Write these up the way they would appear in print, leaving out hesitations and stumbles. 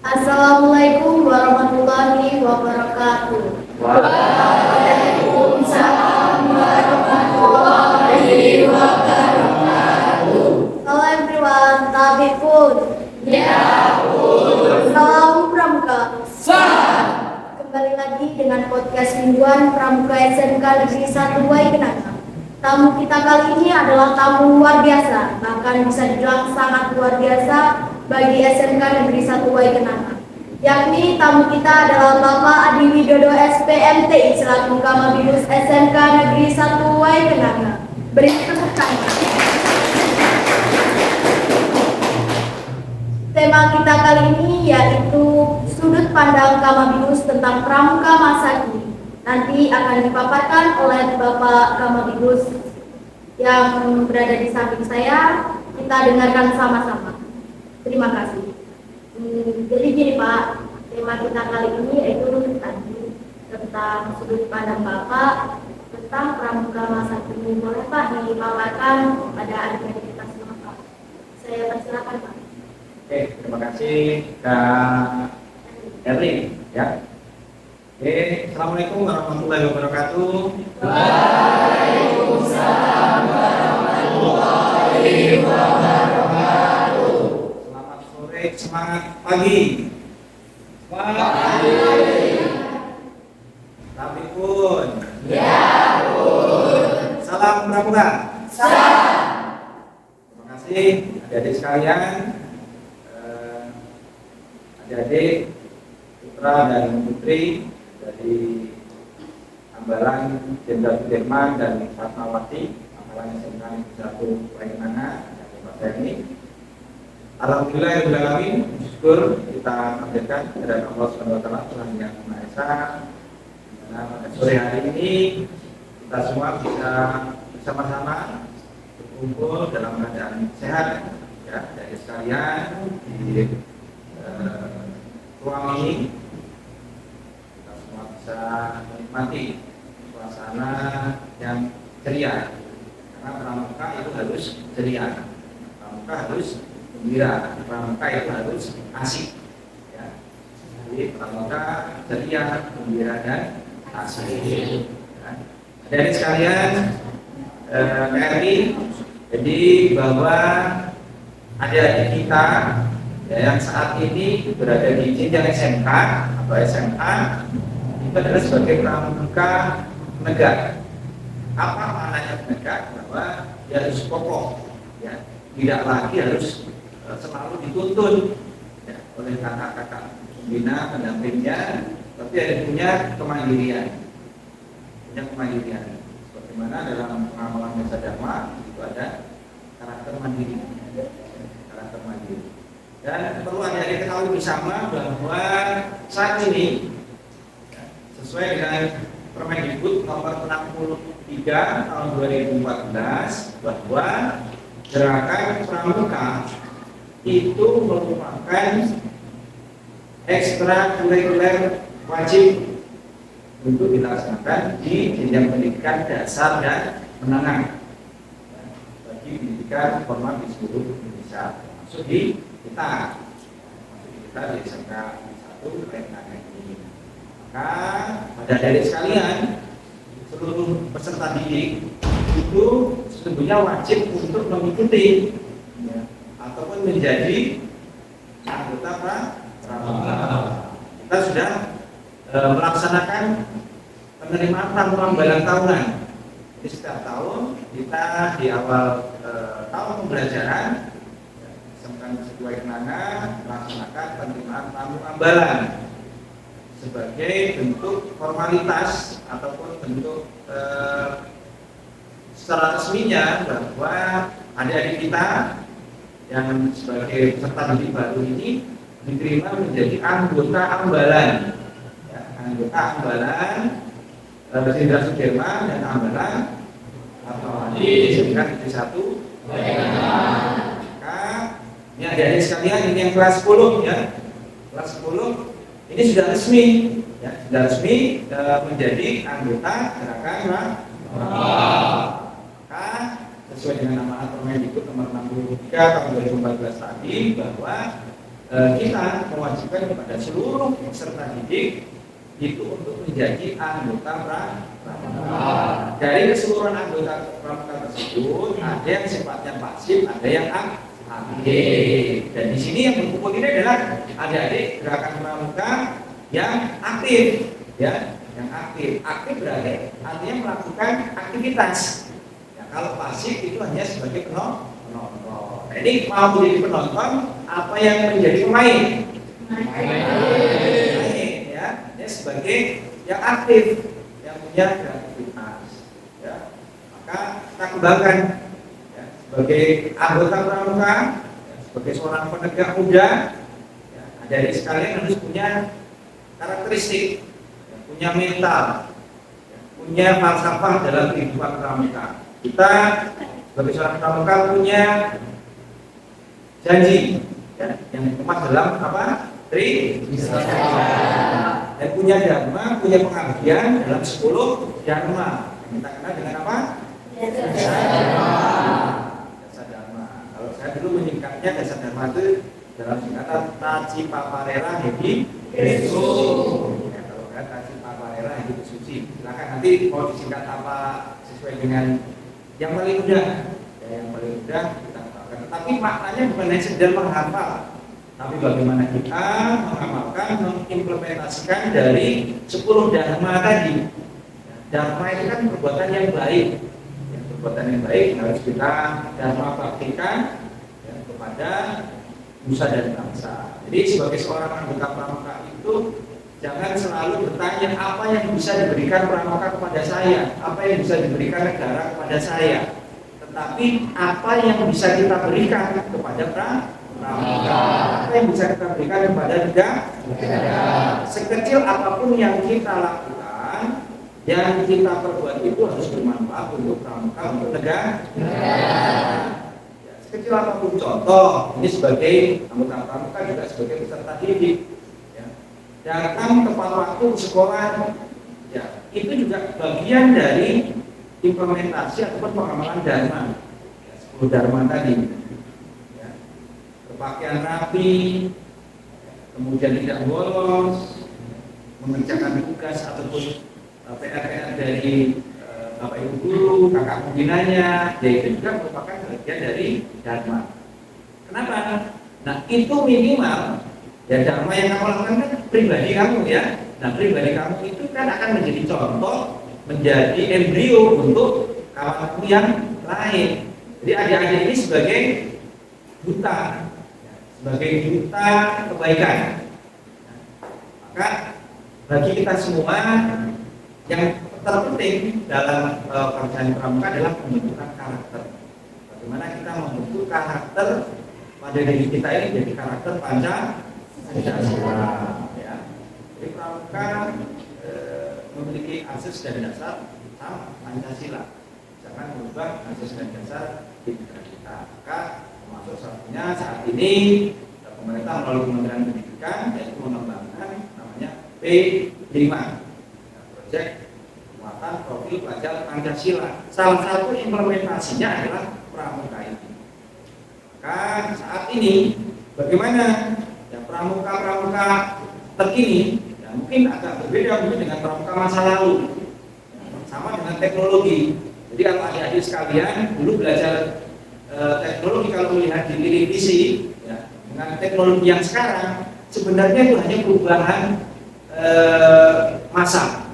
Assalamualaikum warahmatullahi wabarakatuh. Waalaikumsalam warahmatullahi wabarakatuh. Hello everyone, tabipun. Ya pun. Salam Pramuka. Sah. Kembali lagi dengan podcast mingguan Pramuka SMK Negeri 1 Waikenanga. Tamu kita kali ini adalah tamu luar biasa, bahkan bisa dibilang sangat luar biasa bagi SMK Negeri 1 Waikenanga. Yakni tamu kita adalah Bapak Adi Widodo SPMTI selaku Kamabinus SMK Negeri 1 Waikenanga. Beri tepuk tangan. Tema kita kali ini yaitu sudut pandang Kamabinus tentang pramuka masa kini. Nanti akan dipaparkan oleh Bapak Kamabinus yang berada di samping saya. Kita dengarkan sama-sama. Terima kasih. Jadi gini Pak, tema kita kali ini yaitu tadi tentang sudut pandang Bapak tentang pramuka masa kini. Boleh Pak dipaparkan pada adik-adik kita semua Pak? Saya persilakan Pak. Oke, terima kasih Kak Erli ya. Oke, Assalamualaikum warahmatullahi wabarakatuh. Waalaikumsalam warahmatullahi wabarakatuh. Selamat sore, semangat pagi. Tapi pun. Ya pun. Salam pramuka. Sah. Terima kasih adik-adik sekalian, adik-adik putra dan putri dari Ambalan Jenderal Sudirman dan Fatmawati Ambalan SMK Negeri 1 Waikenanga dan Bapak Tni. Alhamdulillahirrahmanirrahim, syukur kita panjatkan kepada Allah SWT Tuhan Yang Maha Esa. Karena pada sore hari ini kita semua bisa bersama-sama berkumpul dalam keadaan sehat ya, dari sekalian di ruang ini kita semua bisa menikmati suasana yang ceria, karena pramuka itu harus ceria, pramuka harus gembira, pramuka itu harus asik ya. Jadi pramuka ceria, gembira dan asik ya. Dari sekalian KRI, jadi bahwa adik-adik kita ya, yang saat ini berada di jenjang SMK atau SMA itu adalah sebagai pramuka penegak. Apa maknanya penegak? Bahwa dia harus kokoh, ya, tidak lagi harus selalu dituntun ya, oleh kakak-kakak pembina pendampingnya, tapi ada punya kemandirian, Sebagaimana dalam pengamalan Desa Dharma itu ada karakter mandiri. Dan perlu ada diketahui bersama bahwa saat ini sesuai dengan Permendikbud nomor 63 tahun 2014 bahwa gerakan pramuka itu merupakan ekstrakurikuler wajib untuk dilaksanakan di jenjang pendidikan dasar dan menengah bagi pendidikan formal di seluruh Indonesia, termasuk di kita di SMK 1 Waikenanga ini. Maka pada adik sekalian, seluruh peserta didik itu sesungguhnya wajib untuk mengikuti ya, ataupun menjadi anggota pramuka. Kita sudah melaksanakan penerimaan pramuka Ambalan tahunan. Jadi setiap tahun kita di awal tahun pembelajaran sesuai Waikenanga melaksanakan penerimaan tamu Ambalan sebagai bentuk formalitas ataupun bentuk secara resminya bahwa adik-adik kita yang sebagai peserta didik baru ini diterima menjadi anggota Ambalan ya, anggota Ambalan Jenderal Sudirman dan Ambalan atau di SMK Negeri 1 Waikenanga. Ini adik-adik sekalian, ini yang kelas 10 ya. Kelas 10 ini sudah resmi ya, sudah resmi menjadi anggota gerakan pramuka. Sesuai dengan amanat Permendikbud nomor 63 tahun 2014 tadi bahwa kita mewajibkan kepada seluruh peserta didik itu untuk menjadi anggota pramuka. Dari keseluruhan anggota pramuka tersebut ada yang sifatnya pasif, ada yang aktif. Dan di sini yang berkumpul ini adalah adik-adik gerakan pramuka yang aktif, ya, yang aktif. Aktif berarti artinya melakukan aktivitas. Ya, kalau pasif itu hanya sebagai penonton. Nah, ini mau menjadi penonton apa yang menjadi pemain? Pemain, ya, ini sebagai yang aktif, yang punya kreativitas. Ya, maka kita kembangkan ya, sebagai anggota pramuka, ya, sebagai seorang penegak muda, ya, adik-adik sekalian harus punya karakteristik, ya, punya mental, ya, punya falsafah dalam kehidupan pramuka. Kita sebagai seorang pramuka punya janji, ya, yang dikemas dalam apa? Dan punya dharma, punya pengabdian dalam 10 dharma. Kita kenal dengan apa? Dasa dharma. Kalau saya dulu menyingkatnya dasa dharma itu dalam singkatan Taci Paparera Hedi Besu. Ya, kalau kan Taci Paparera Hedi Besuci. Silakan nanti mau disingkat apa sesuai dengan yang paling mudah. Ya, yang paling mudah kita katakan. Tetapi maknanya bukan hanya sekedar menghafal, tapi bagaimana kita mengamalkan, mengimplementasikan dari 10 dharma tadi. Dharma itu kan perbuatan yang baik. Ya, perbuatan yang baik harus kita dharma baktikan ya, kepada nusa dan bangsa. Jadi sebagai seorang anggota pramuka itu jangan selalu bertanya apa yang bisa diberikan pramuka kepada saya, apa yang bisa diberikan negara kepada saya, tetapi apa yang bisa kita berikan kepada pramuka, apa yang bisa kita berikan kepada negara. Sekecil apapun yang kita lakukan, yang kita perbuat itu harus bermanfaat untuk pramuka, untuk negara. Ya, sekecil apapun, contoh ini sebagai anggota pramuka juga sebagai peserta didik, ya, datang tepat waktu ke sekolah, ya, itu juga bagian dari implementasi ataupun pengamalan dharma, ya, 10 dharma tadi. Ya, berpakaian rapi, kemudian tidak bolos, mengerjakan tugas ataupun PR-PR dari Bapak Ibu guru, kakak pembinanya, ya itu juga merupakan bagian dari dharma. Kenapa? Nah itu minimal, ya dharma yang kamu lakukan kan pribadi kamu ya. Nah pribadi kamu itu kan akan menjadi contoh, menjadi embrio untuk kawanmu yang lain. Jadi adik-adik ini sebagai duta, sebagai duta kebaikan. Maka bagi kita semua yang terpenting dalam pekerjaan pramuka adalah pembentukan karakter. Bagaimana kita membentuk karakter pada diri kita ini jadi karakter Pancasila. Ya. Jadi pramuka memiliki asas dan dasar sama Pancasila. Jangan merubah asas dan dasar di negara kita. Maka termasuk satunya saat ini pemerintah melalui Kementerian Pendidikan yaitu mengembangkan namanya P5. Proyek penguatan profil pelajar Pancasila. Salah satu implementasinya adalah pramuka ini. Maka saat ini bagaimana ya, pramuka terkini ya, mungkin agak berbeda mungkin dengan pramuka masa lalu. Sama dengan teknologi. Jadi kalau adik-adik sekalian dulu belajar teknologi, kalau melihat di televisi ya, dengan teknologi yang sekarang sebenarnya itu hanya perubahan masa.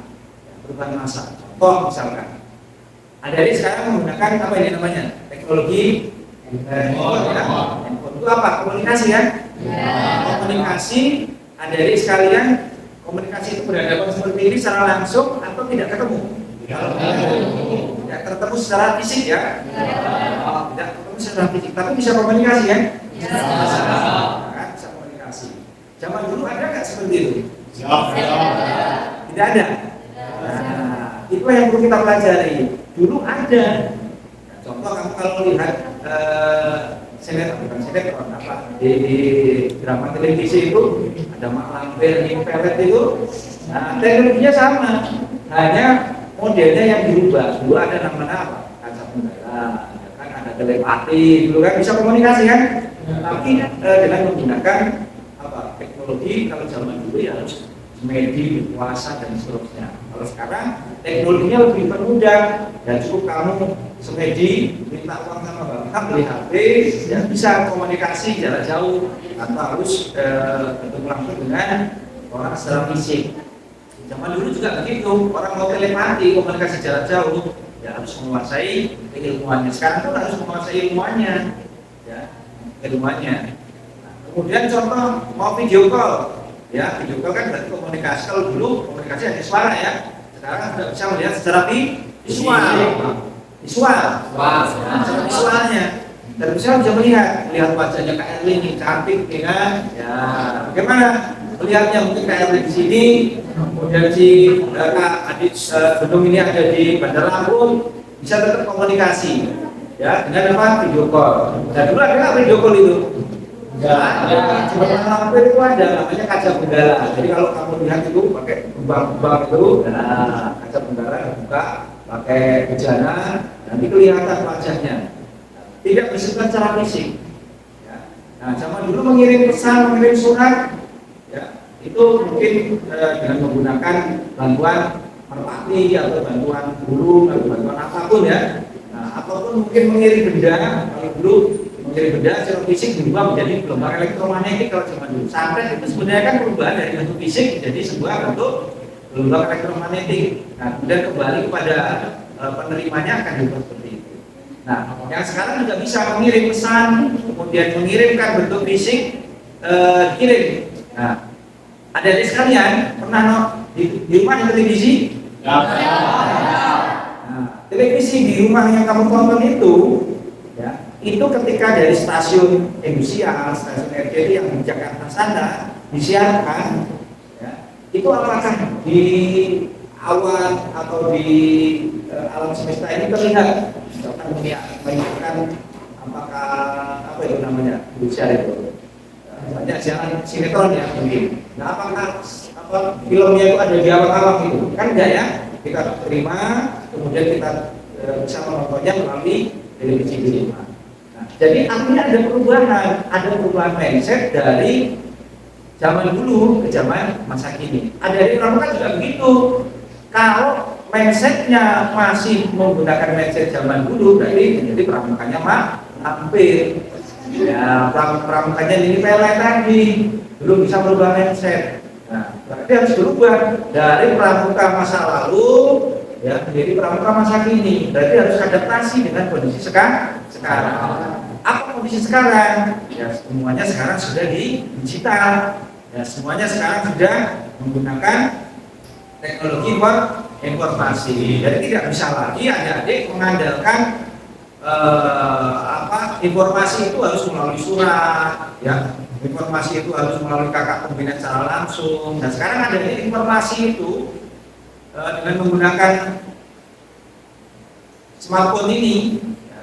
Perubahan masa. Contoh misalkan, adik-adik sekarang menggunakan apa ini namanya? Teknologi handphone. Ya. Handphone itu apa? Komunikasi kan? Ya. Komunikasi, adik-adik sekalian, komunikasi itu berhadapan seperti ini secara langsung atau tidak ketemu? Tidak ketemu secara fisik ya? Oh, tidak ketemu secara fisik, tapi bisa komunikasi kan? Ya. Bisa komunikasi. Zaman dulu ada nggak seperti itu? Tidak ada. Nah, itu yang perlu kita pelajari. Dulu ada. Nah, contoh kamu kalau melihat sinetron apa di drama televisi itu ada mak lampir, pelet itu. Nah, teknologinya sama, hanya modelnya yang dirubah. Dulu ada namanya apa? Kaca pembela, kan ada telepati, dulu kan bisa komunikasi kan? Tapi dengan menggunakan teknologi kalau zaman dulu ya harus semedi, puasa dan seterusnya. Kalau sekarang teknologinya lebih permudah, dan cukup kamu semedi minta uang sama bapak beli HP, ya bisa komunikasi jarak jauh atau harus bertemu langsung dengan orang secara fisik. Zaman dulu juga begitu, orang mau telepati komunikasi jarak jauh ya harus menguasai ilmuannya. Sekarang pun harus menguasai ilmuannya, ya ilmuannya. Nah, kemudian contoh mau video call. Ya, video call kan berarti komunikasi. Kalau dulu komunikasi hanya suara ya. Sekarang sudah bisa melihat secara visual. Visualnya. Dan bisa melihat wajahnya Kak Erlin ini cantik, ya kan? Ya, bagaimana melihatnya? Mungkin Kak Erlin di sini, kemudian si Kak Adit Gunung ini ada di Bandar Lampung, bisa tetap komunikasi. Ya, dengan apa? Video call. Dan dulu ada video call itu. Ya, cuma hampir itu ada namanya kaca benggala. Jadi kalau kamu lihat itu pakai kembang-kembang itu, nah kaca benggala dibuka pakai bejana, nanti kelihatan wajahnya. Tidak bersifat secara fisik. Ya. Nah, zaman dulu mengirim pesan, mengirim surat, ya itu mungkin dengan menggunakan bantuan merpati atau bantuan burung atau bantuan apapun ya. Nah, ataupun mungkin mengirim benda. Kalau dulu mengirim benda secara fisik berubah menjadi gelombang elektromagnetik kalau zaman dulu. Sampai itu sebenarnya kan perubahan dari bentuk fisik menjadi sebuah bentuk gelombang elektromagnetik. Nah, kemudian kembali kepada penerimanya akan diubah seperti itu. Nah, yang sekarang juga bisa mengirim pesan, kemudian mengirimkan bentuk fisik, kirim. Nah, adik-adik sekalian pernah di rumah ada televisi? Ya. Nah, televisi di rumah yang kamu tonton itu, ya, itu ketika dari stasiun industrial, stasiun RCTI yang di Jakarta sana disiarkan, ya, itu apakah di awan atau di alam semesta ini terlihat? Misalkan menyiarkan apakah apa itu namanya Indonesia itu banyak siaran sinetron ya mungkin. Nah apakah filmnya itu ada di awal-awal itu? Kan enggak ya? Kita terima, kemudian kita bisa menontonnya melalui televisi di rumah. Nah, jadi artinya ada perubahan mindset dari zaman dulu ke zaman masa kini. Ada di pramuka juga begitu. Kalau mindsetnya masih menggunakan mindset zaman dulu, berarti menjadi pramukanya hampir. Ya, pramukanya ini pelet tadi, belum bisa berubah mindset. Nah, berarti harus berubah dari pramuka masa lalu ya menjadi pramuka masa kini. Berarti harus adaptasi dengan kondisi sekarang. Apa kondisi sekarang? Ya, semuanya sekarang sudah di digital. Ya, semuanya sekarang sudah menggunakan teknologi informasi. Jadi tidak bisa lagi adik-adik mengandalkan informasi itu harus melalui surat, ya. Informasi itu harus melalui kakak pembina secara langsung. Dan sekarang ada informasi itu dengan menggunakan smartphone ini, ya,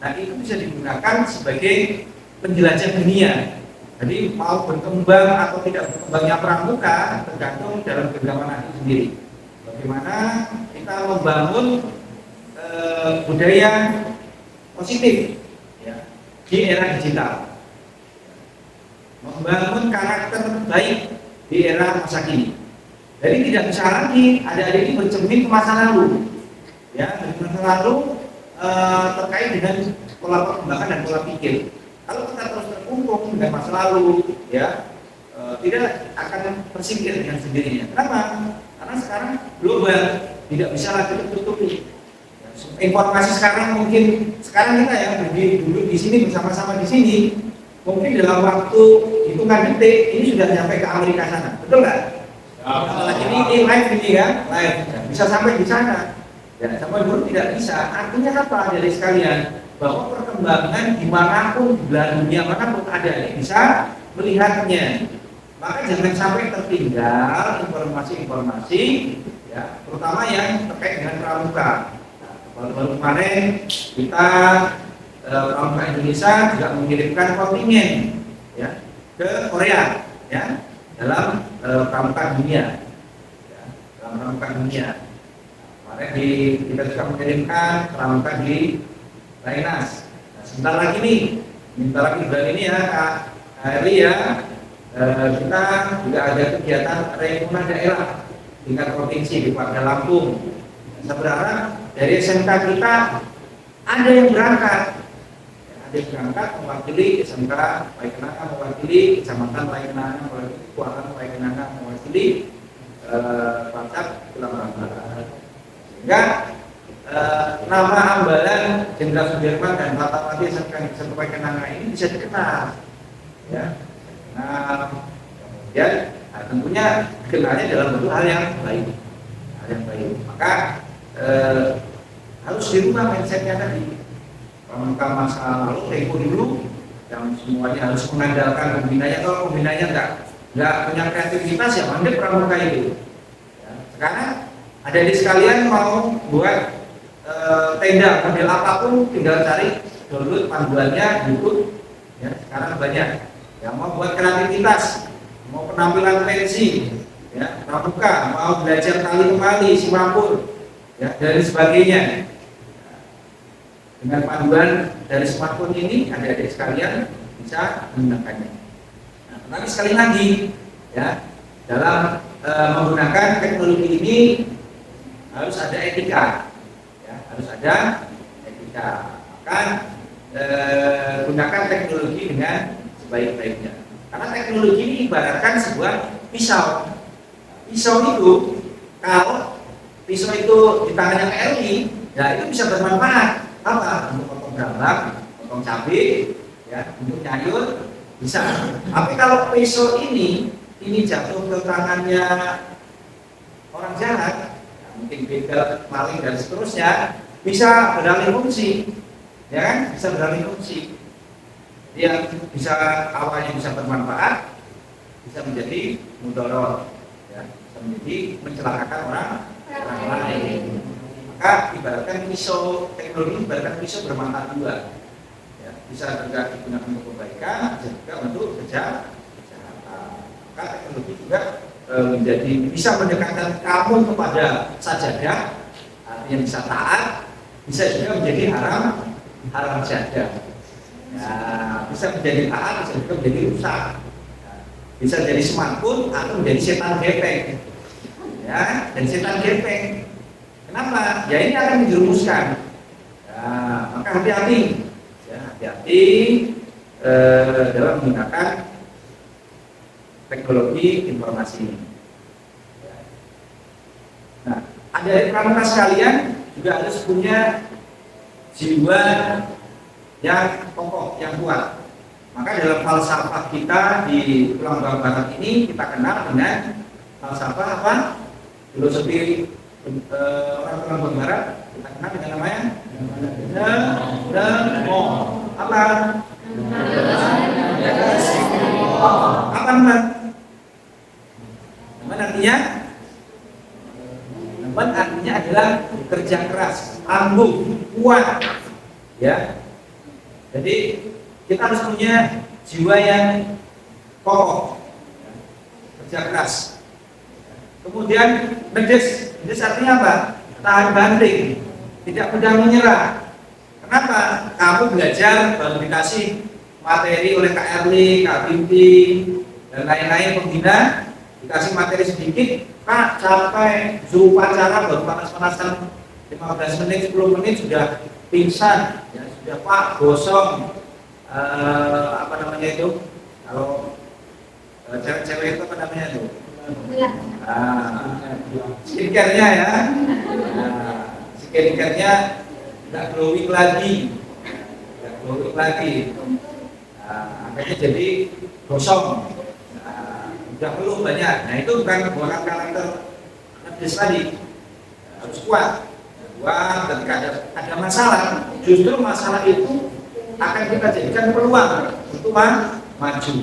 nah itu bisa digunakan sebagai penjelajah dunia. Jadi mau berkembang atau tidak berkembangnya pramuka tergantung dalam genggaman itu sendiri. Bagaimana kita membangun budaya positif ya, di era digital, membangun karakter baik di era masa kini. Jadi tidak bisa lagi adik-adik ini bercermin ke masa lalu, ya, dari masa lalu terkait dengan pola perkembangan dan pola pikir. Kalau kita terus terkungkung dengan masa lalu, ya, tidak akan tersingkir dengan sendirinya. Kenapa? Karena sekarang global, tidak bisa lagi tertutupi. Informasi sekarang mungkin sekarang kita yang duduk di sini bersama-sama di sini, mungkin dalam waktu hitungan detik ini sudah sampai ke Amerika sana, betul nggak? Apalagi ini live ini kan, live bisa sampai di sana. Ya, sama dulu tidak bisa. Artinya apa dari sekalian? Bahwa perkembangan dimanapun, di belahan dunia manapun ada, ini bisa melihatnya. Maka jangan sampai tertinggal informasi-informasi, ya, terutama yang terkait dengan pramuka. Baru kemarin kita pramuka Indonesia juga mengirimkan kontingen ya ke Korea ya dalam pramuka dunia. Ya, dalam pramuka dunia. Kemarin kita juga mengirimkan pramuka di Rainas. Nah, sebentar lagi bulan ini ya Kak Heri ya, kita juga ada kegiatan Reuna daerah tingkat provinsi di Pemda Lampung. Saya berharap dari SMK kita ada yang berangkat, mewakili SMK Paikenanga, mewakili Kecamatan Paikenanga, mewakili Kuarang Paikenanga, mewakili Pangkat Tulang Barat. Sehingga nama Ambalan Jenderal Sudirman dan Fatmawati SMK Paikenanga ini bisa dikenal, ya. Nah, kemudian tentunya dikenalnya dalam bentuk hal yang baik, Maka harus dirubah mindsetnya tadi. Pramuka masa lalu, tempo dulu, yang semuanya harus mengandalkan pembinanya. Kalau pembinanya nggak punya kreativitas, ya mandek pramuka itu. Ya, sekarang ada di sekalian mau buat tenda model apapun, tinggal cari download panduannya YouTube. Ya, sekarang banyak. Yang mau buat kreativitas, mau penampilan pensi, ya, pramuka, mau belajar tali kemali, simapur, ya, dan sebagainya. Dengan panduan dari smartphone ini, adik-adik sekalian bisa menggunakannya. Nah, tapi sekali lagi, ya, dalam menggunakan teknologi ini harus ada etika, ya, harus ada etika. Maka gunakan teknologi dengan sebaik-baiknya. Karena teknologi ini ibaratkan sebuah pisau. Pisau itu, kalau pisau itu di tangannya Erli, ya itu bisa bermanfaat. Apa? Untuk potong gambang, potong cabai, ya, untuk nyayur bisa. Tapi kalau pisau ini jatuh ke tangannya orang jahat, ya, mungkin begal, maling dan seterusnya, bisa beralih fungsi, ya kan? Bisa beralih fungsi. Yang bisa awalnya bisa bermanfaat, bisa menjadi mudorot, ya, bisa menjadi mencelakakan orang lain. Maka ibaratkan pisau, teknologi ibaratkan pisau bermanfaat dua, ya, bisa juga digunakan untuk kebaikan, bisa juga untuk kejahatan. Maka teknologi juga menjadi bisa mendekatkan kamu kepada sajadah, artinya bisa taat, bisa juga menjadi haram jadah. Ya, bisa menjadi taat, bisa juga menjadi rusak, ya, bisa jadi smartphone atau menjadi setan gepeng, ya, dan setan gepeng. Kenapa? Ya ini akan dijerumuskan. Ya, maka hati-hati, ya, hati-hati dalam menggunakan teknologi informasi ini. Ya. Nah, adik-adik pramuka sekalian juga harus punya jiwa yang kokoh, yang kuat. Maka dalam falsafah kita di Tulang Barat ini kita kenal dengan falsafah apa? Filosofi orang Tulang Barat kita kenal dengan namanya Nemo. Apa? Apa nama? Nama artinya? Nama artinya adalah kerja keras, tangguh, kuat, ya. Jadi kita harus punya jiwa yang kokoh, kerja keras. Kemudian nedes artinya apa? Tahan banting, tidak mudah menyerah. Kenapa? Kamu belajar baru dikasih materi oleh Kak Erli, Kak Binti, dan lain-lain pembina, dikasih materi sedikit, Kak capek, suruh upacara baru panas-panasan 15 menit, 10 menit sudah pingsan, ya, sudah Pak gosong, apa namanya itu? Kalau cewek itu apa namanya itu? Skincare-nya ya, skincare-nya tidak glowing lagi, akhirnya jadi gosong, udah peluh banyak. Nah itu bukan karakter nedes tadi, harus kuat. Wah, ketika ada masalah, justru masalah itu akan kita jadikan peluang untuk maju.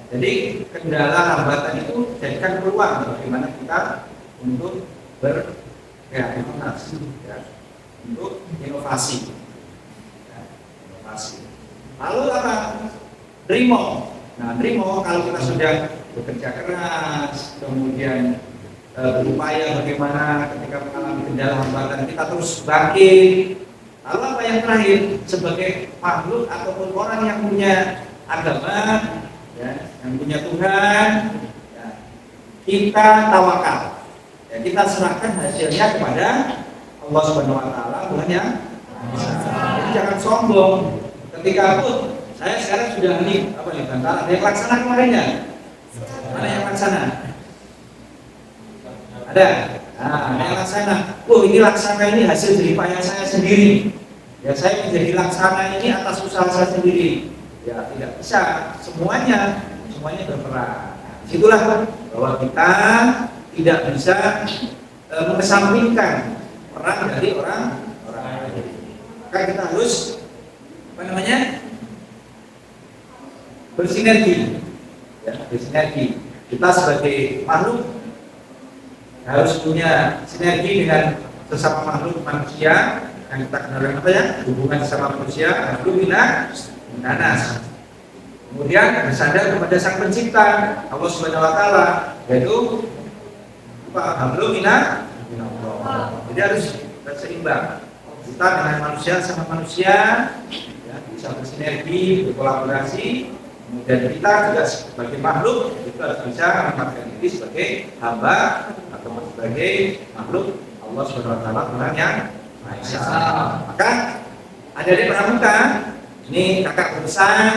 Jadi kendala hambatan itu jadikan peluang bagaimana kita untuk berkreativitas, ya, untuk inovasi, ya, inovasi. Lalu apa? Drimo. Nah, drimo kalau kita sudah bekerja keras, kemudian berupaya bagaimana ketika mengalami kendala hambatan kita terus bangkit. Lalu apa yang terakhir, sebagai makhluk ataupun orang yang punya agama, ya, yang punya Tuhan, ya, kita tawakal, ya, kita serahkan hasilnya kepada Allah Subhanahu Wa Taala, Tuhan yang jadi jangan sombong. Ketika saya sekarang sudah nih apa nih antara ada yang laksana kemarin ya, mana yang laksana? Ada. Nah, yang laksana. Ini laksana ini hasil dari payah saya sendiri. Ya, saya menjadi laksana ini atas usaha saya sendiri. Ya, tidak bisa semuanya berperan. Itulah bahwa kita tidak bisa mengesampingkan peran dari orang lain. Maka kita harus bersinergi. Ya, bersinergi. Kita sebagai makhluk harus punya sinergi dengan sesama makhluk manusia yang kita kenal dengan apa ya? Hubungan sesama manusia, makhluk minanas. Kemudian bersandar kepada Sang Pencipta Allah Subhanahu Wa Taala, yaitu apa? Hablum minallah. Jadi harus seimbang. Kita dengan manusia sama manusia, ya, bisa bersinergi, berkolaborasi. Kemudian kita juga sebagai makhluk itu harus bisa menempatkan diri sebagai hamba atau sebagai makhluk Allah Subhanahu Wa Taala, Tuhan yang Maha Esa. Maka adik-adik pramuka, ini kakak berpesan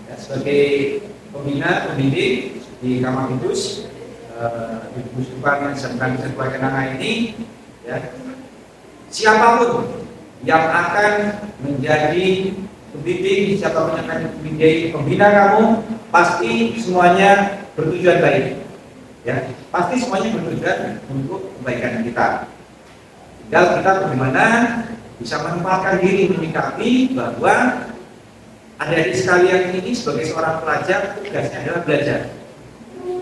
ya, sebagai pembina pendidik di Kamar Bidus di Bidus Depan yang sedang Setua Kenanga ini, ya, siapapun yang akan menjadi pendidik, siapapun yang akan menjadi pembina kamu, pasti semuanya bertujuan baik, ya, pasti semuanya bertujuan untuk kebaikan kita. Tinggal kita bagaimana bisa menempatkan diri menyikapi bahwa adik-adik sekalian ini sebagai seorang pelajar tugasnya adalah belajar.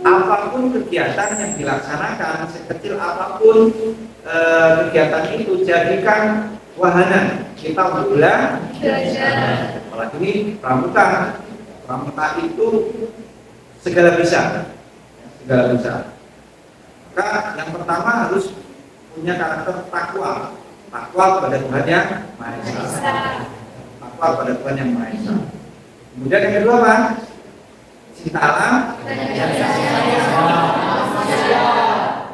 Apapun kegiatan yang dilaksanakan, sekecil apapun kegiatan itu, jadikan wahana kita untuk belajar. Apalagi ini pramuka itu segala bisa. Maka yang pertama harus punya karakter takwa kepada Tuhan yang Maha Esa. Takwa kepada Tuhan yang Maha Esa. Kemudian yang kedua apa? Cinta alam.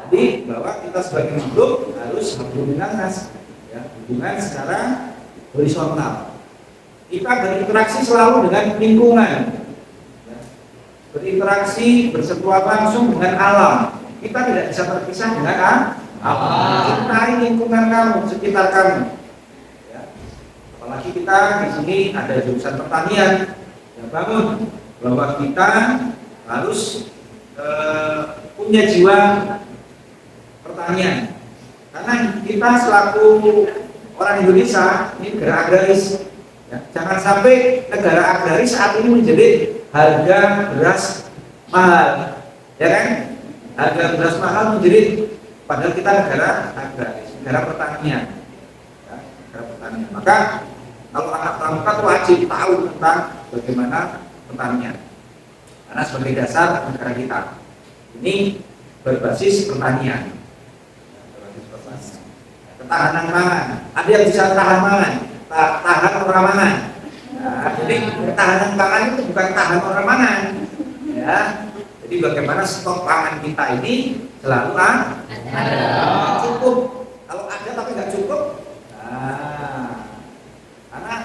Jadi bahwa kita sebagai makhluk harus berhubungan, ya, hubungan secara horizontal. Kita berinteraksi selalu dengan lingkungan, ya, berinteraksi bersentuhan langsung dengan alam. Kita tidak bisa terpisah dengan alam. Cintai lingkungan kamu, sekitar kamu. Ya. Apalagi kita di sini ada jurusan pertanian, ya, bangun bahwa kita harus punya jiwa pertanian. Karena kita selaku orang Indonesia ini negara agraris, ya, jangan sampai negara agraris saat ini menjadi harga beras mahal, ya kan? Harga beras mahal menjadi, padahal kita negara agraris, negara pertanian, ya, negara pertanian. Maka kalau anak pramuka wajib tahu tentang bagaimana pertanian, karena sebagai dasar negara kita ini berbasis pertanian. Ketahanan pangan, ada yang bisa tahan pangan, tahan orang mangan. Nah, jadi ketahanan pangan itu bukan tahan orang mangan, ya. Jadi bagaimana stok pangan kita ini selalu ada, cukup. Kalau ada tapi nggak cukup, nah, karena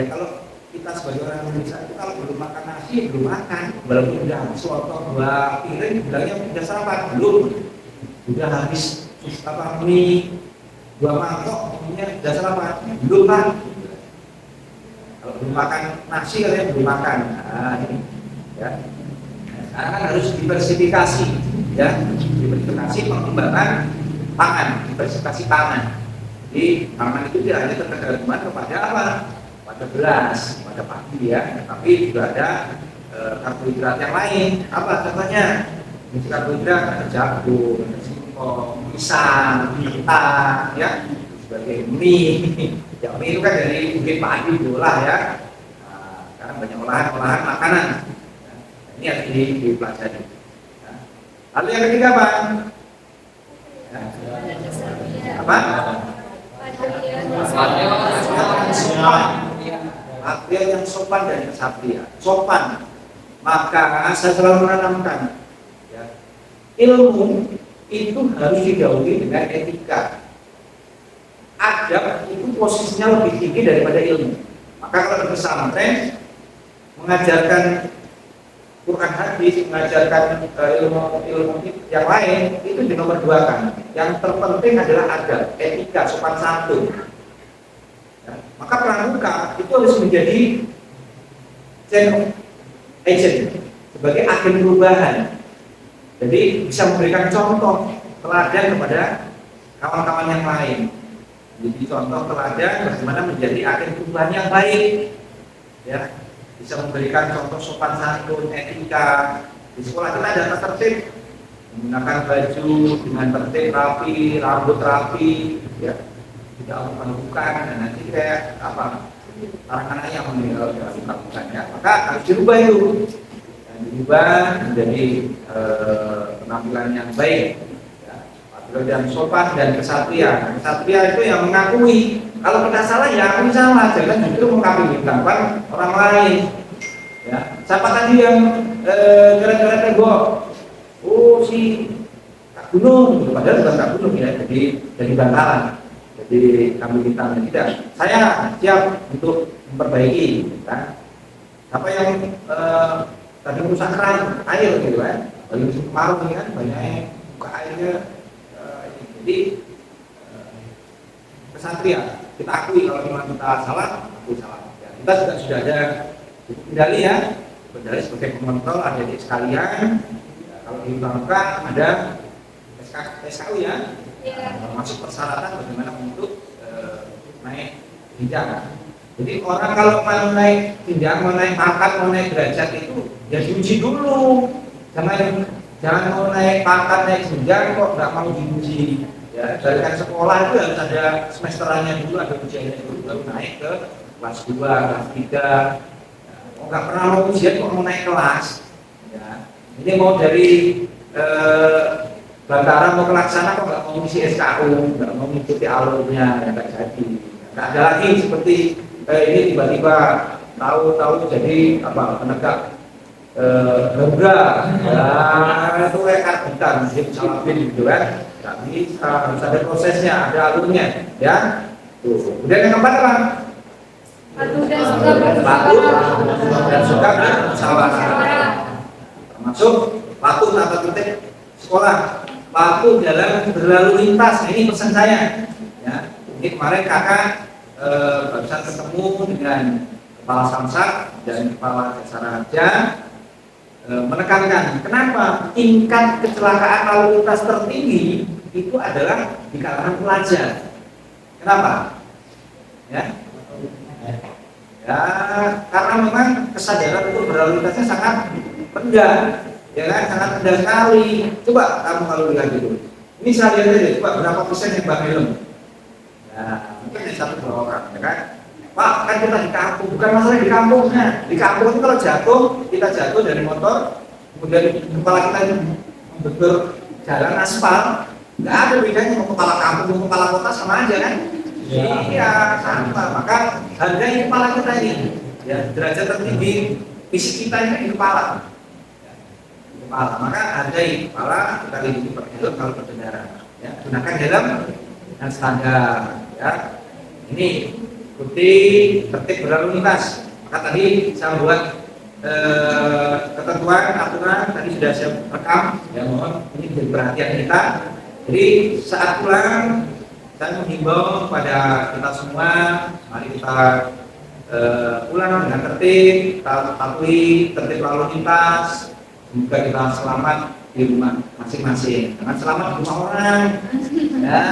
ya kalau kita sebagai orang Indonesia itu kalau belum makan nasi belum makan, walaupun udah soto 2 piring bilangnya udah sarapan, belum, udah habis apa mie 2 mangkok, punya dasar apa? Belum kan? Kalau belum makan nasi katanya belum makan. Nah, ini, ya. Sekarang kan harus diversifikasi, ya, diversifikasi pengembangan pangan, diversifikasi pangan. Jadi pangan itu tidak hanya tergantung kepada apa? Pada beras, pada padi, ya, tapi juga ada karbohidrat yang lain. Apa contohnya? Karbohidrat ada jagung, pisang, pita, ya, sebagai mie. Ya, mie itu kan dari bukit padi lah, ya. Nah, sekarang banyak olahan makanan. Nah, ini harus dipelajari. Nah, lalu yang ketiga apa? Ya. Apa? Latihan yang sopan dan kesatria. Sopan. Maka saya selalu menanamkan, ya, ilmu itu harus didahului dengan etika. Adab itu posisinya lebih tinggi daripada ilmu. Maka kalau di pesantren mengajarkan Quran hadis, mengajarkan ilmu yang lain itu di nomor 2 kan. Yang terpenting adalah adab, etika, sopan santun. Ya, maka pramuka itu harus menjadi agent sebagai agen perubahan. Jadi bisa memberikan contoh teladan kepada kawan-kawan yang lain. Jadi contoh teladan bagaimana menjadi agen perubahan yang baik. Ya, bisa memberikan contoh sopan santun, etika. Di sekolah kita ada tata tertib, menggunakan baju dengan tertib rapi, rambut rapi, ya, tidak bukan dan nanti kayak apa? Anak-anak yang meninggal bukan ya. Maka harus dirubah itu. Dirubah menjadi penampilan yang baik, ya, dan sopan dan kesatria. Kesatria itu yang mengakui kalau kita salah ya akui salah, jangan justru mengkambing-hitamkan orang lain. Ya, siapa tadi yang gara-gara tegok? Oh si Kak Gunung, padahal bukan Kak Gunung ya, jadi bantalan, jadi kambing hitam tidak. Saya siap untuk memperbaiki. Kan? Siapa yang tadi merusak keran air gitu kan, bagi musim kemarau ini kan banyak buka airnya, jadi kesatria kita akui kalau memang kita salah, akui salah. Ya, kita sudah ada buku kendali ya, kendali sebagai pengontrol adik sekalian. Ya, kalau di pramuka ada SKU ya, masuk persyaratan bagaimana untuk naik jenjang. Jadi orang kalau mau naik jenjang, mau naik pangkat, mau naik derajat itu ya diuji dulu. Jangan mau naik pangkat, naik jenjang kok nggak mau diuji. Ya, dari kan sekolah itu harus ada semesterannya dulu, ada ujiannya dulu, baru naik ke kelas 2, kelas 3. Ya, nggak pernah mau ujian kok mau naik kelas. Ya, ini mau dari Bantara mau ke Laksana kok nggak mau ngisi SKU, nggak mau mengikuti alurnya, nggak jadi. Nggak ada lagi seperti ini tiba-tiba tahu jadi apa penegak Hendra, ya itu kayak bukan salah pilih gitu kan, nggak bisa, harus ada prosesnya, ada alurnya, ya. Tuh. Kemudian yang keempat apa? Patuh dan suka bermusyawarah, termasuk patuh tata tertib sekolah, patuh dalam berlalu lintas. Ini pesan saya, ya. Ini kemarin kakak barusan ketemu dengan kepala Samsat dan kepala Jasa Raja, menekankan kenapa tingkat kecelakaan lalu lintas tertinggi itu adalah di kalangan pelajar. Kenapa? Ya, karena memang kesadaran untuk berlalu lintasnya sangat rendah, ya kan, sangat rendah sekali. Coba kamu kalau lihat dulu, ini saya lihat aja, coba berapa persen yang pakai helm? Nah, mungkin ada 1-2 orang, ya kan? Pak, kan kita di kampung, bukan masalah di kampungnya. Di kampung itu kalau jatuh, kita jatuh dari motor, kemudian kepala kita membentur jalan aspal, nggak ada bedanya mau kepala kampung, mau kepala kota sama aja kan? Iya, sama. Maka hargai kepala kita ini, ya, derajat tertinggi fisik kita ini di kepala. Kepala, maka hargai kepala, kita lindungi pakai helm kalau berkendara. Ya, gunakan helm dan standar. Ya, ini ikuti tertib berlalu lintas. Maka tadi saya buat ketentuan aturan tadi sudah saya rekam. Ya, mohon ini menjadi perhatian kita. Jadi saat pulang saya menghimbau kepada kita semua, mari kita pulang dengan tertib, kita patuhi tertib lalu lintas. Semoga kita selamat di rumah masing-masing. Jangan selamat di rumah orang, ya.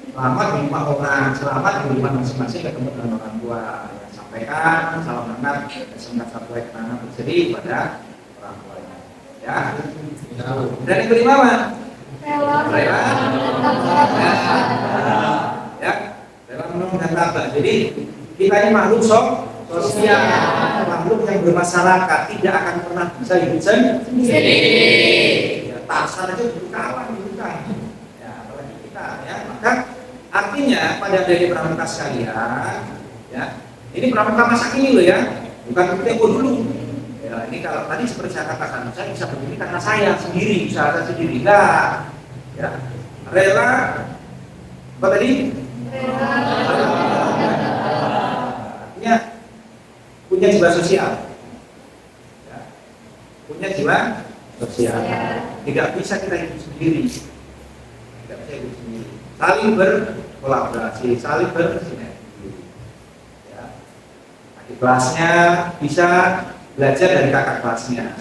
Selamat di rumah orang, selamat di rumah masing-masing ketemu dengan orang tua. Sampaikan salam hangat, semoga satu kenangan bersedih pada orang tuanya. Ya. Dan yang kelima apa? Rela. Ya, rela menolong dan tabah. Jadi kita ini makhluk sosial, makhluk yang bermasyarakat, tidak akan pernah bisa hidup sendiri. Ya, Tarzan aja butuh kawan, bukan. Ya, apalagi kita, ya. Maka artinya pada dari pramuka sekalian, ya, ini pramuka masa kini loh ya, bukan tempo dulu. Ya, ini kalau tadi seperti saya katakan, saya bisa begini karena saya sendiri, usaha saya sendiri. Enggak. Ya. Rela apa tadi? Artinya punya jiwa sosial. Ya. Punya jiwa sosial. Tidak bisa kita hidup sendiri. Tidak bisa hidup sendiri. Saling berkolaborasi, saling bersinergi. Ya. Adik kelasnya bisa belajar dari kakak kelasnya.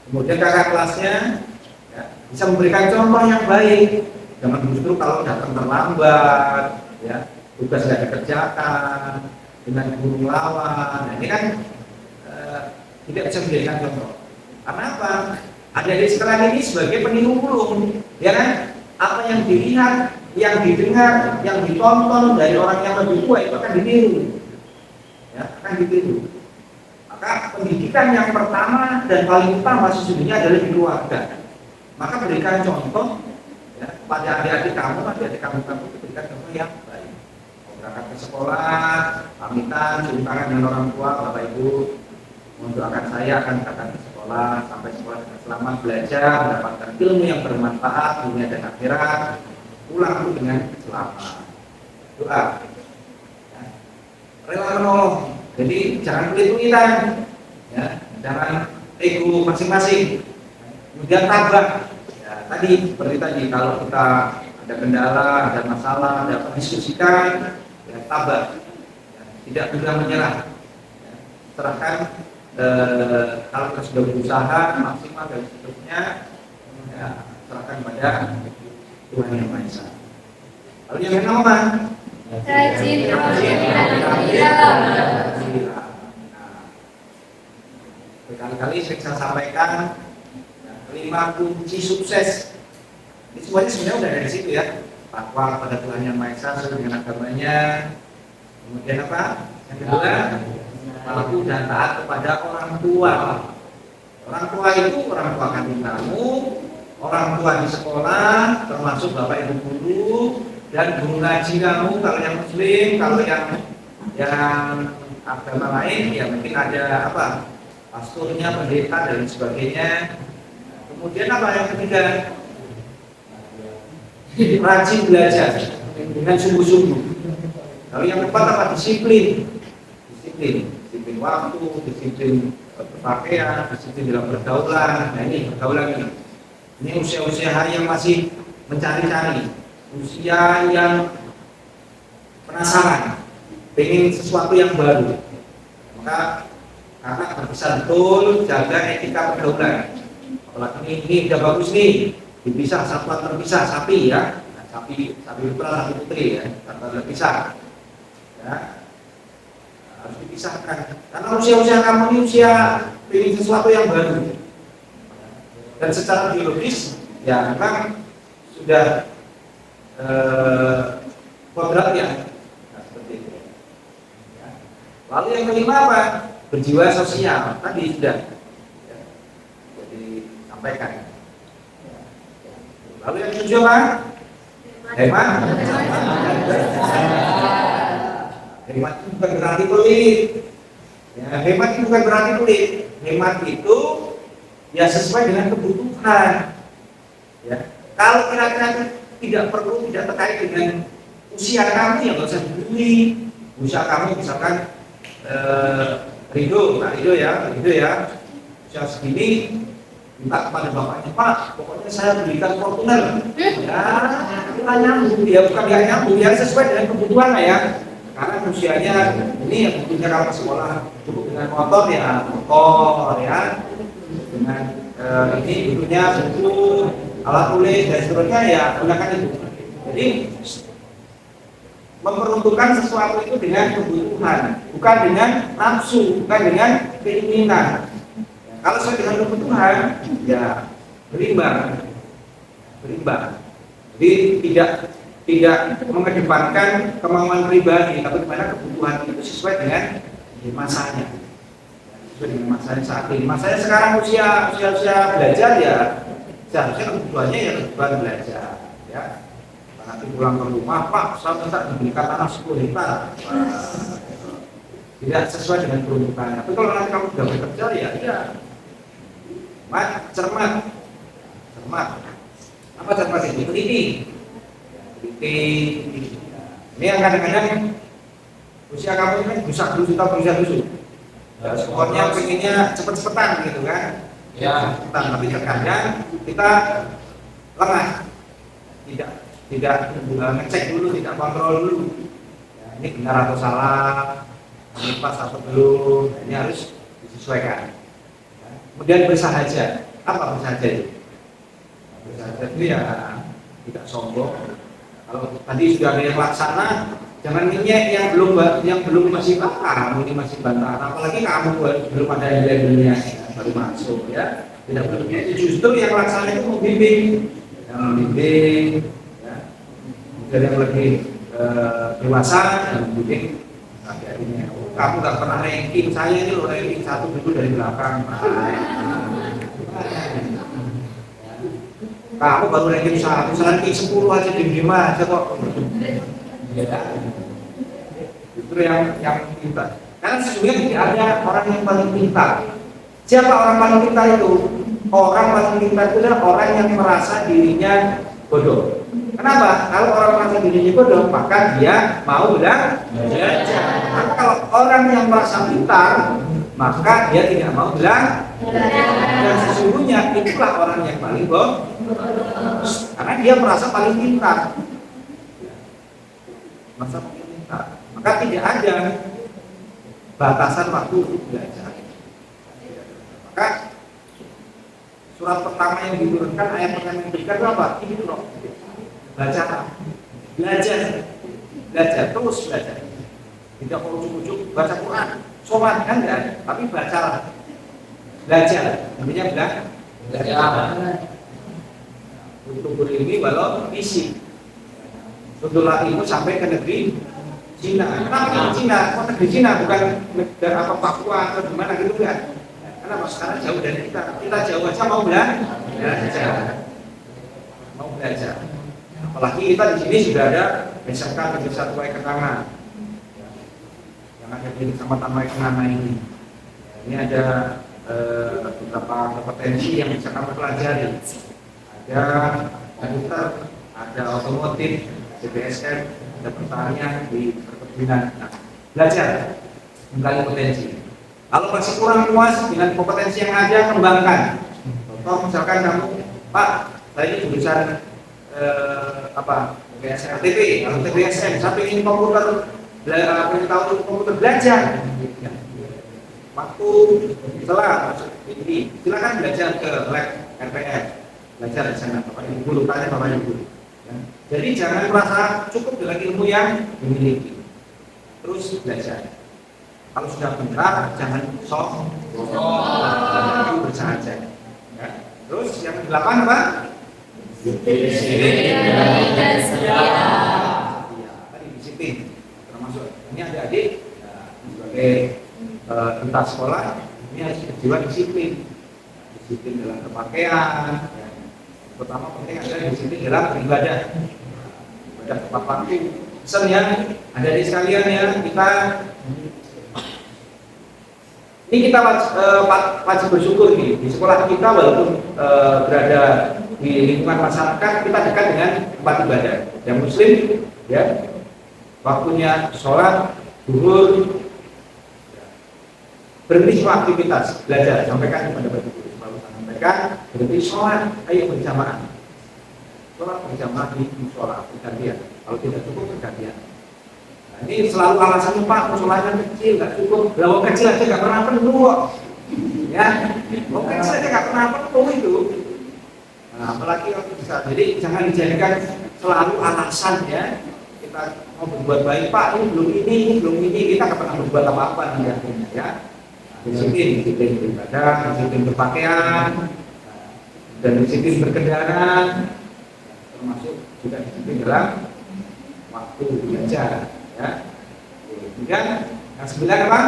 Kemudian kakak kelasnya ya, bisa memberikan contoh yang baik. Jangan justru kalau datang terlambat, ya, tugas tidak dikerjakan, dengan guru lawan. Nah, ini kan tidak bisa menjadikan contoh. Karena apa? Adik-adik sekarang ini sebagai peniru ulung, ya kan? Apa yang dilihat, yang didengar, yang ditonton dari orang yang lebih tua itu akan ditiru, ya, akan ditiru. Maka pendidikan yang pertama dan paling utama sesungguhnya adalah di keluarga. Maka berikan contoh ya, pada adik-adik kamu berikan contoh yang baik. Mau berangkat ke sekolah, pamitan, cium tangan dengan orang tua, bapak ibu, mendoakan saya akan datang ke sekolah, sampai sekolah dengan selamat, belajar, mendapatkan ilmu yang bermanfaat dunia dan akhirat, pulang itu dengan selamat. Doa, ya. Rela menolong. Jadi jangan pelit-pelitan, ya, jangan ego masing-masing. Kemudian tabah. Ya, tadi seperti tadi kalau kita ada kendala, ada masalah, ada diskusikan, ya, tabah. Ya, tidak mudah menyerah. Ya, serahkan kalau kita sudah berusaha maksimal dan seterusnya, ya, serahkan pada Tuhan Yang Maha Esa. Lalu yang kedua apa? Rajin Berkali-kali saya sampaikan ya, 5 kunci sukses. Ini semuanya sebenarnya udah dari situ ya. Takwa pada Tuhan Yang Maha Esa sesuai dengan agamanya. Kemudian apa? Yang kedua, patuh dan taat kepada orang tua. Orang tua itu orang tua kandung kamu, orang tua di sekolah, termasuk bapak ibu guru dan guru ngaji kamu. Kalau yang muslim, kalau yang agama lain, ya mungkin ada apa? Pastornya, pendeta dan sebagainya. Kemudian apa yang ketiga? Rajin belajar dengan sungguh-sungguh. Lalu yang keempat apa? Disiplin waktu, disiplin berpakaian, disiplin dalam pergaulan. Nah ini pergaulan ini usia-usia hari yang masih mencari-cari, usia yang penasaran, pengen sesuatu yang baru. Maka kakak berbisa betul jaga etika pergaulan. Apalagi ini udah bagus nih, dipisah satuan terpisah sapi ya, nah, sapi putra, sapi putri ya, satuan terpisah. Ya, harus dipisahkan. Karena usia-usia kamu ini usia ingin sesuatu yang baru. Dan secara biologis, ya memang sudah kodrat ya, nah, seperti itu. Ya. Lalu yang kelima apa? Berjiwa sosial. Tadi sudah ya, jadi sampaikan. Ya. Lalu yang ketujuh apa? Hemat. Hemat itu bukan berarti pelit. Ya, hemat itu bukan berarti pelit. Hemat itu ya sesuai dengan kebutuhan. Ya. Kalau kira-kira tidak perlu, tidak terkait dengan usia kamu, ya nggak usah dibeli. Usia kamu misalkan Ridho ya, usia segini minta kepada bapaknya, Pak, pokoknya saya belikan Fortuner. Ya, kita nyambung, ya bukan dia nyambung, ya sesuai dengan kebutuhan lah ya. Karena usianya ini yang butuhnya kalau ke sekolah cukup dengan motor ya, dengan ini butuhnya buku, alat tulis dan seterusnya ya gunakan itu. Jadi memperuntukkan sesuatu itu dengan kebutuhan, bukan dengan nafsu, bukan dengan keinginan. Kalau sesuai dengan kebutuhan, ya berimbang. Jadi tidak mengedepankan kemauan pribadi, tapi pada kebutuhan itu sesuai dengan masanya. Sesuai dengan masanya saat ini. Masanya sekarang usia belajar ya, seharusnya kebutuhannya ya kebutuhan belajar. Ya. Nanti pulang ke rumah, Pak, saya minta dibelikan tanah 10 hektar. tidak sesuai dengan peruntukannya. Tapi kalau nanti kamu sudah bekerja ya iya, cermat. Apa cermat itu? Teliti. Ini yang kadang-kadang usia kamu ini kan berusaha dulu. Pokoknya pengennya cepet-cepetan gitu kan? Ya. Cepetan. Tapi terkadang kita lengah, tidak ngecek dulu, tidak kontrol dulu. Ya, ini benar atau salah, ini pas atau belum, ini harus disesuaikan. Ya. Kemudian bersahaja. Apa bersahaja itu? Bersahaja itu ya tidak sombong. Kalau tadi sudah ada yang laksana, jangan ngenyek yang belum masih paham, ini masih bantahan. Apalagi kamu belum ada labelnya ya, baru masuk ya. Tidak perlu itu, justru yang laksana itu membimbing, ya. Kemudian yang lebih dewasa dan membimbing adik-adiknya. Kamu nggak pernah ranking, saya ini loh ranking 1 dulu dari belakang. Kamu baru ranking 1, ranking 10 aja diem aja kok. Ya. Itu yang pintar. Karena sesungguhnya tidak ada orang yang paling pintar. Siapa orang paling pintar itu? Orang paling pintar itu adalah orang yang merasa dirinya bodoh. Kenapa? Kalau orang merasa dirinya bodoh, maka dia mau belajar. Maka kalau orang yang merasa pintar, maka dia tidak mau belajar. Dan sesungguhnya itulah orang yang paling bodoh, karena dia merasa paling pintar. Merasa paling pintar. Maka tidak ada batasan waktu belajar. Maka surat pertama yang diturunkan, ayat pertama yang diberikan itu apa? Ini loh. Belajar, terus belajar. Tidak perlu ujuk-ujuk baca Quran, sholat kan enggak ada, tapi bacalah. Belajar, namanya belajar. Untuk berilmi walau fisik. Untuk ilmu sampai ke negeri Cina. Kenapa ke Cina? Kok negeri Cina bukan negara apa Papua atau di mana gitu kan? Kenapa sekarang jauh dari kita? Kita jauh aja mau belajar. Apalagi kita di sini sudah ada misalkan Desa Tuai Kenanga yang ada di Kecamatan Tuai Kenanga ini. Ini ada beberapa kompetensi yang bisa kamu pelajari. Ada komputer, ada otomotif, CPSM, ada pertanian di perkebunan. Nah, belajar menggali potensi. Kalau masih kurang puas dengan kompetensi yang ada, kembangkan. Contoh misalkan kamu, Pak, saya ini jurusan KTP, atau TPSM, saya ingin komputer, tahu komputer belajar. Waktu setelah ini, silakan belajar ke lab RPR, belajar di sana, Bapak Ibu guru, tanya Bapak Ibu guru. Ya. Jadi jangan merasa cukup dengan ilmu yang dimiliki, terus belajar. Kalau sudah benar, jangan sok, itu bersahaja. Ya. Terus yang ke-8 apa? Disiplin. Tadi disiplin, termasuk ini adik-adik sebagai entah sekolah, ini harus berjiwa disiplin dalam berpakaian. Pertama penting adalah disiplin dalam beribadah tepat waktu. Pesan yang ada di sekalian ya, kita wajib bersyukur nih di sekolah kita, walaupun berada di lingkungan masyarakat, kita dekat dengan tempat ibadah yang Muslim, ya. Waktunya sholat, zuhur, berhenti semua aktivitas belajar, sampaikan kepada Bapak Ibu, sampaikan berhenti sholat, ayo berjamaah, sholat berjamaah di sholat bergantian, kalau tidak cukup bergantian. Nah, ini selalu alasannya, Pak, sholatnya kecil, nggak cukup, kalau kecil aja nggak pernah penuh kok, ya, kalau kecil aja nggak pernah penuh itu. Nah, apalagi kalau bisa, jadi jangan dijadikan selalu alasan ya. Kita mau berbuat baik, Pak, ini belum ini, kita nggak pernah berbuat apa-apa nanti ya. Disiplin beribadah, disiplin berpakaian, dan disiplin berkendara, termasuk juga disiplin dalam waktu belajar. Ya. Kemudian yang 9 apa?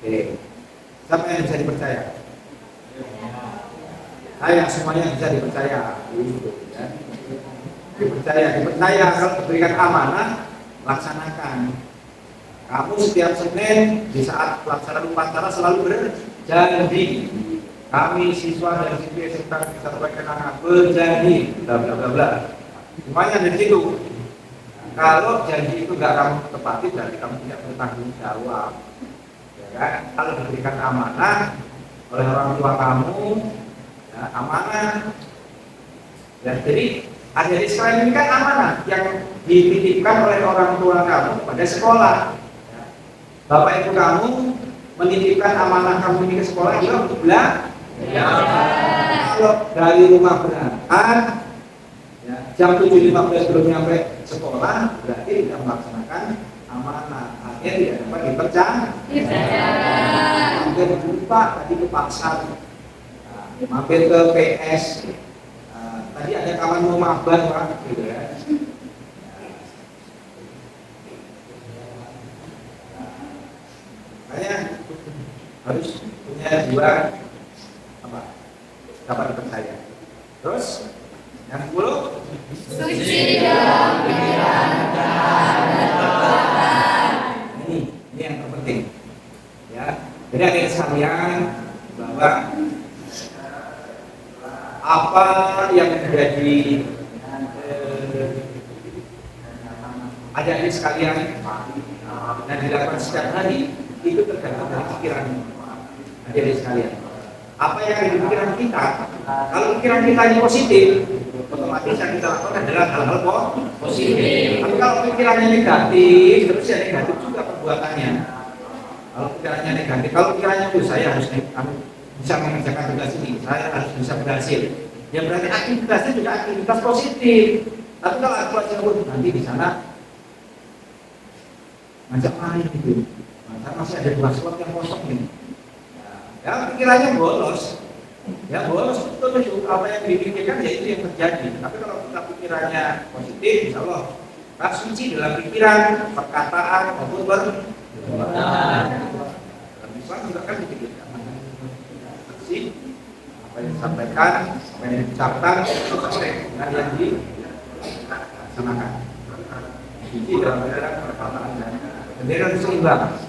Oke. Siapa yang bisa dipercaya? Saya semuanya bisa dipercaya. Gitu, ya. dipercaya kalau diberikan amanah, laksanakan. Kamu setiap Senin di saat pelaksanaan upacara selalu berjanji. Kami siswa dan siswi SMK Satu Kenanga berjanji, bla bla bla bla. Semuanya dari situ. Kalau janji itu nggak kamu tepati, berarti kamu tidak bertanggung jawab. Ya kan? Kalau diberikan amanah oleh orang tua kamu, ya, amanah. Ya, jadi adik-adik sekalian ini kan amanah yang dititipkan oleh orang tua kamu pada sekolah. Ya. Bapak ibu kamu menitipkan amanah kamu ini ke sekolah juga untuk belajar. Ya. Kalau dari rumah berangkat, ya, jam 7.15 belum nyampe sekolah, berarti tidak melaksanakan amanah. Artinya tidak dapat dipercaya. Mampir lupa tadi ke pasar, mampir ke PS. Tadi ada kawan mau mabar, Pak, gitu ya. Makanya harus punya jiwa apa? Dapat dipercaya. Terus yang 10, Suci dalam pikiran, dan perbuatan. Ini yang terpenting. Ya. Jadi adik sekalian bahwa apa yang menjadi adik-adik sekalian dan dilakukan setiap hari itu tergantung dari pikiran adik-adik sekalian. Apa yang ada di pikiran kita, kalau pikiran kita ini positif, otomatis yang kita lakukan adalah hal-hal positif. Tapi kalau pikirannya negatif, terus ya negatif juga perbuatannya. Kalau pikirannya negatif, kalau pikirannya itu saya harus bisa mengerjakan tugas ini, saya harus bisa berhasil. Ya berarti aktivitasnya juga aktivitas positif. Tapi kalau aku aja nanti di sana ngajak main gitu, masih ada 2 slot yang kosong nih. Ya pikirannya bolos, ya bolos betul apa yang dipikirkan ya itu yang terjadi. Tapi kalau kita pikirannya positif, insya Allah kita suci dalam pikiran, perkataan maupun perbuatan. Dalam Islam juga kan dipikirkan. Sih, apa yang disampaikan, apa yang diucapkan itu sesuai dengan yang dilaksanakan. Suci dalam pikiran, perkataan dan bendera seimbang.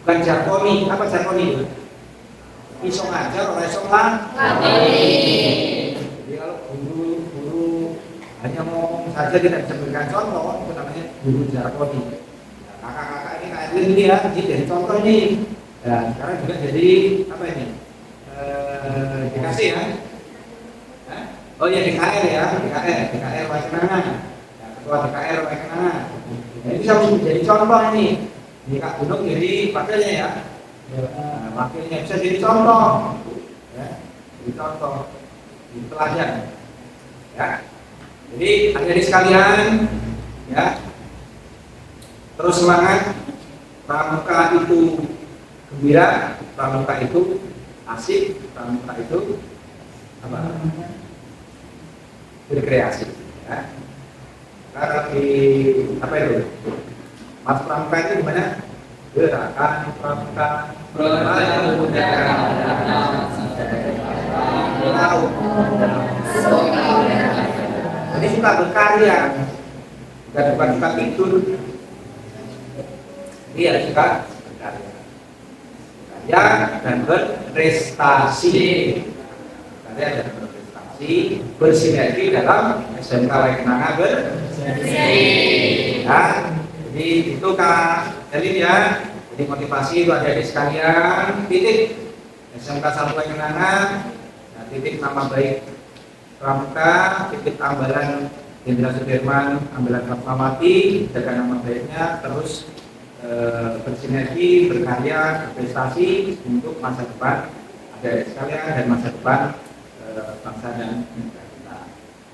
Bukan jargoni, apa jargoni itu? Iso ngajar, orang iso jadi kalau guru hanya ngomong saja tidak bisa memberikan contoh, itu namanya guru jargoni. Kakak-kakak ini kayak ini ya, jadi contoh ini. Dan sekarang juga jadi apa ini? Dikasih ya? Oh ya DKR ya, DKR Wakenangan. Ketua DKR Wakenangan. Jadi bisa menjadi contoh ini. Ini Kak Gunung jadi wakilnya ya, wakilnya bisa jadi contoh, ya, jadi contoh di teladan, ya. Jadi adik-adik sekalian, ya, terus semangat. Pramuka itu gembira, pramuka itu asik, pramuka itu apa? Berkreasi, ya. Karena di apa itu? Mas pramuka itu gimana? Gerakan pramuka berlalu jadi suka berkarya, bukan suka tidur. Dia suka berkarya, dan berprestasi. Karya dan berprestasi, bersinergi dalam SMK Wakenanga jadi itu Kak Elin ya. Jadi motivasi itu adik-adik sekalian, titik SMK Satu Wakenanga, titik nama baik Pramuka, titik Ambalan Jenderal Sudirman, Ambalan Fatmawati, jaga nama baiknya, terus bersinergi, berkarya, berprestasi untuk masa depan adik-adik sekalian dan masa depan bangsa dan negara kita.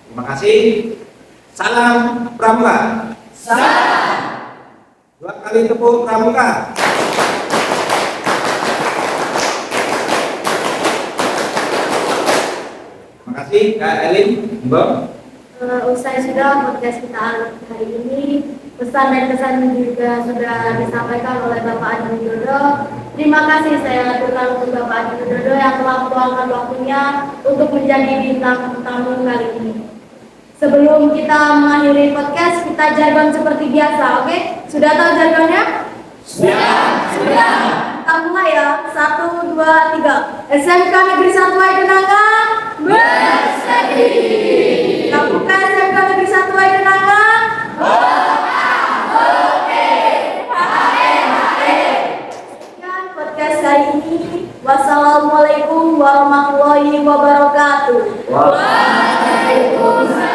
Terima kasih. Salam Pramuka. Salam. 2 kali tepuk pramuka. Terima kasih Kak Elin, Mbak. Usai sudah podcast kita hari ini, pesan dan kesan juga sudah disampaikan oleh Bapak Adi Widodo. Terima kasih saya aturkan untuk Bapak Adi Widodo yang telah meluangkan waktunya untuk menjadi bintang tamu kali ini. Sebelum kita mengakhiri podcast, kita jargon seperti biasa, oke? Sudah tahu jargonnya? Sudah. Kita mulai ya. 1, 2, 3. SMK Negeri 1 Aidenangga Bersedih. Pramuka SMK Negeri 1 Aidenangga. Sekian podcast kali ini. Wassalamualaikum warahmatullahi wabarakatuh. Waalaikumsalam.